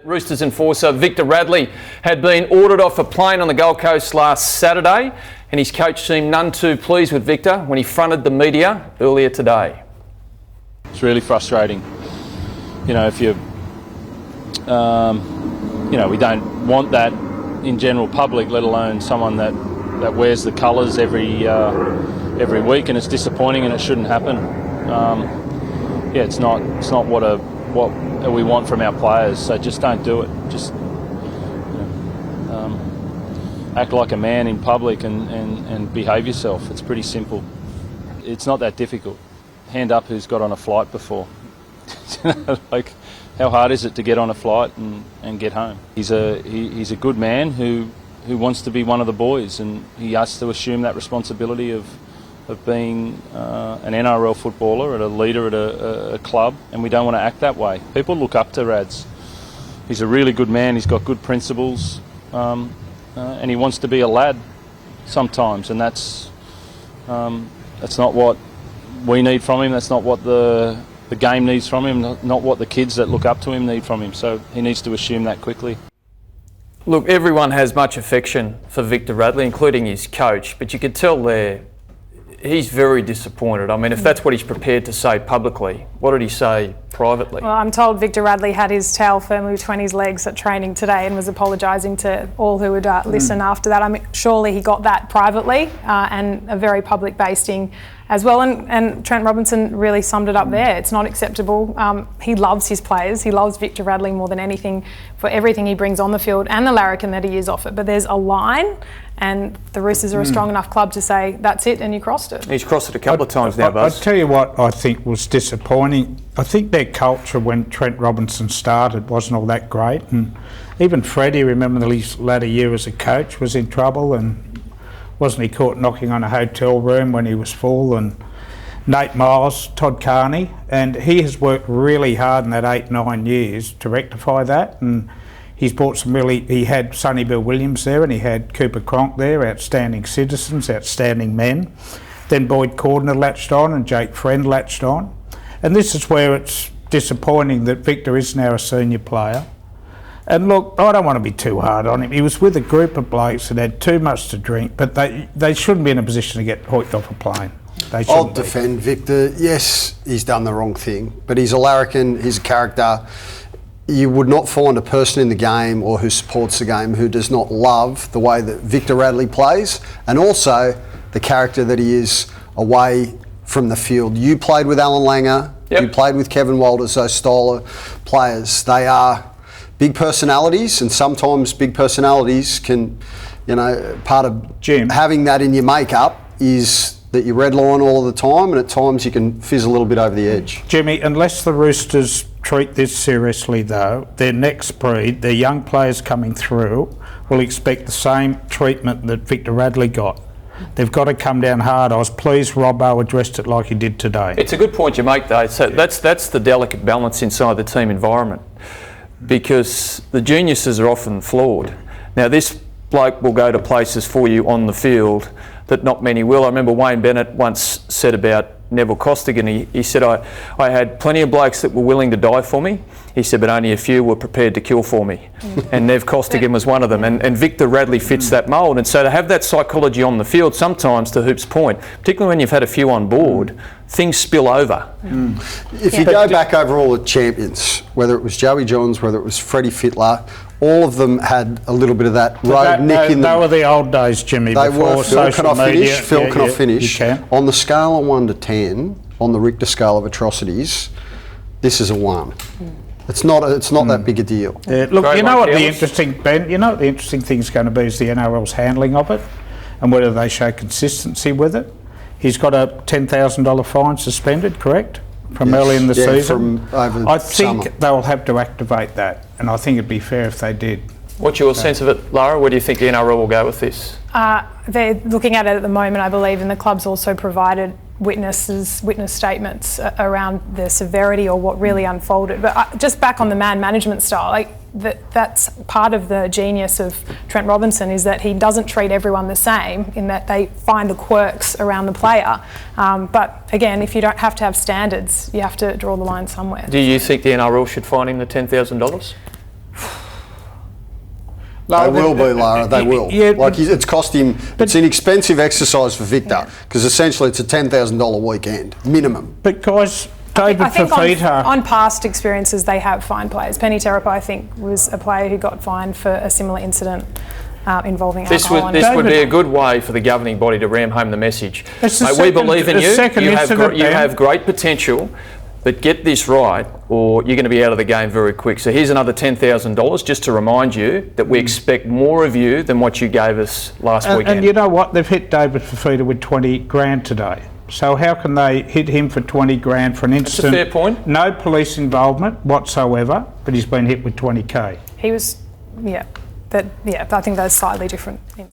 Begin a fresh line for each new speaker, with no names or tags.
Roosters enforcer Victor Radley had been ordered off a plane on the Gold Coast last Saturday, and his coach seemed none too pleased with Victor when he fronted the media earlier today.
It's really frustrating. You know, if you, we don't want that in general public, let alone someone that wears the colours every week, and it's disappointing and it shouldn't happen. It's not what we want from our players, so just don't do it. Just act like a man in public and behave yourself. It's pretty simple. It's not that difficult. Hand up who's got on a flight before. Like, how hard is it to get on a flight and get home? He's a good man who wants to be one of the boys, and he has to assume that responsibility of being an NRL footballer and a leader at a club, and we don't want to act that way. People look up to Rads. He's a really good man, he's got good principles, and he wants to be a lad sometimes, and that's not what we need from him, that's not what the game needs from him, not what the kids that look up to him need from him, so he needs to assume that quickly.
Look, everyone has much affection for Victor Radley, including his coach, but you could tell there he's very disappointed. I mean, if that's what he's prepared to say publicly, what did he say privately?
Well, I'm told Victor Radley had his towel firmly between his legs at training today and was apologising to all who would listen after that. I mean, surely he got that privately and a very public basting as well. And Trent Robinson really summed it up there. It's not acceptable. He loves his players. He loves Victor Radley more than anything for everything he brings on the field and the larrikin that he is off it. But there's a line, and the Roosters are a strong enough club to say, that's it, and you crossed it.
He's crossed it a couple of times now, Buzz.
I'll tell you what I think was disappointing. I think their culture when Trent Robinson started wasn't all that great. And even Freddie, remember his latter year as a coach, was in trouble, and wasn't he caught knocking on a hotel room when he was full? And Nate Miles, Todd Carney, and he has worked really hard in that 8-9 years to rectify that. And he's brought he had Sonny Bill Williams there, and he had Cooper Cronk there, outstanding citizens, outstanding men. Then Boyd Cordner latched on and Jake Friend latched on. And this is where it's disappointing that Victor is now a senior player. And look, I don't want to be too hard on him. He was with a group of blokes that had too much to drink, but they shouldn't be in a position to get hoiked off a plane.
I'll defend Victor. Yes, he's done the wrong thing, but he's a larrikin, he's a character. You would not find a person in the game or who supports the game who does not love the way that Victor Radley plays, and also the character that he is away from the field. You played with Alan Langer, you played with Kevvie Walters, those style of players. They are big personalities, and sometimes big personalities can, part of having that in your makeup is that you redline all of the time, and at times you can fizz a little bit over the edge.
Jimmy, unless the Roosters treat this seriously though, their next breed, their young players coming through, will expect the same treatment that Victor Radley got. They've got to come down hard. I was pleased Robbo addressed it like he did today.
It's a good point you make, though. So that's the delicate balance inside the team environment, because the geniuses are often flawed. Now, this bloke will go to places for you on the field that not many will. I remember Wayne Bennett once said about Neville Costigan, he said, I had plenty of blokes that were willing to die for me. He said, but only a few were prepared to kill for me. And Nev Costigan was one of them. And Victor Radley fits that mould. And so to have that psychology on the field, sometimes, to Hoop's point, particularly when you've had a few on board, things spill over.
If you go back over all the champions, whether it was Joey Johns, whether it was Freddie Fittler, all of them had a little bit of that road nick in them.
They were the old days, Jimmy,
they
before
were.
social media.
Phil, can I finish?
You can.
On the scale of 1 to 10, on the Richter scale of atrocities, this is a 1. It's not that big a deal.
Look, you know what the interesting, Ben, you know what the interesting thing's going to be is the NRL's handling of it and whether they show consistency with it. He's got a $10,000 fine suspended, correct? From early in the season.
From over
I think
summer.
they'll have to activate that, and I think it'd be fair if they did.
What's your sense of it, Lara? Where do you think the NRL will go with this?
They're looking at it at the moment, I believe, and the club's also provided witness statements around the severity or what really unfolded. But just back on the man management style, that's part of the genius of Trent Robinson, is that he doesn't treat everyone the same, in that they find the quirks around the player. But again, if you don't have to have standards, you have to draw the line somewhere.
Do you think the NRL should fine him the $10,000?
They will be, Lara, they will.
Yeah,
it's cost him, it's an expensive exercise for Victor, because essentially it's a $10,000 weekend, minimum.
But guys, David
I think
Fafita...
on past experiences, they have fined players. Penny Terapo, I think, was a player who got fined for a similar incident involving alcohol.
This would be a good way for the governing body to ram home the message. Mate, we believe in you. You have great potential, but get this right or you're going to be out of the game very quick. So here's another $10,000 just to remind you that we expect more of you than what you gave us last weekend.
And you know what? They've hit David Fafita with 20 grand today. So how can they hit him for 20 grand for an incident?
That's a fair point.
No police involvement whatsoever, but he's been hit with 20K.
He was, I think that's slightly different.